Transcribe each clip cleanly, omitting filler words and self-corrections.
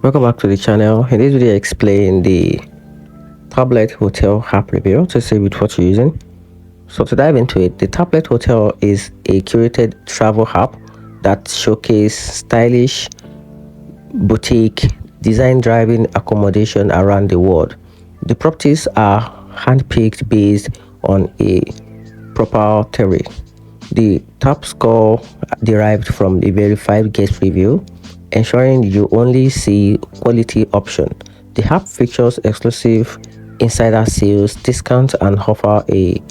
Welcome back to the channel. In this video I explain the tablet hotel app review to see with what you're using. So to dive into it, the tablet hotel is a curated travel app that showcases stylish boutique design driving accommodation around the world. The properties are handpicked based on a proprietary the top score derived from the verified guest review, ensuring you only see quality option. The app features exclusive insider sales, discounts, and offer a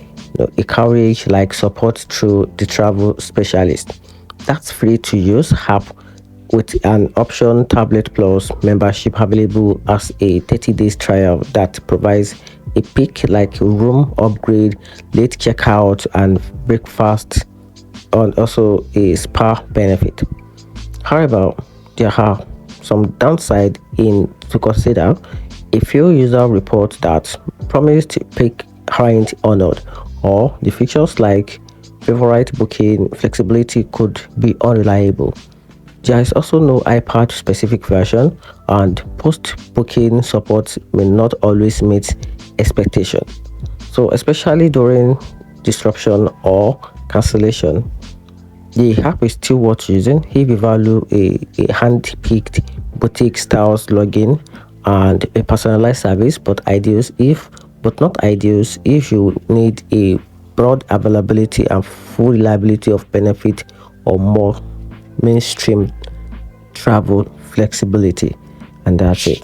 coverage like support through the travel specialist. That's free to use app with an option tablet plus membership available as a 30 days trial that provides a pick like room upgrade, late checkout, and breakfast, and also a spa benefit. However, there are some downside in to consider. A few user reports that promised pick aren't honored, or the features like favorite booking flexibility could be unreliable. There is also no iPad specific version, and post booking support may not always meet expectation. So, especially during disruption or cancellation, the app is still worth using if you value a hand-picked boutique styles login and a personalized service, but not ideals if you need a broad availability and full reliability of benefit or more mainstream travel flexibility. And that's it.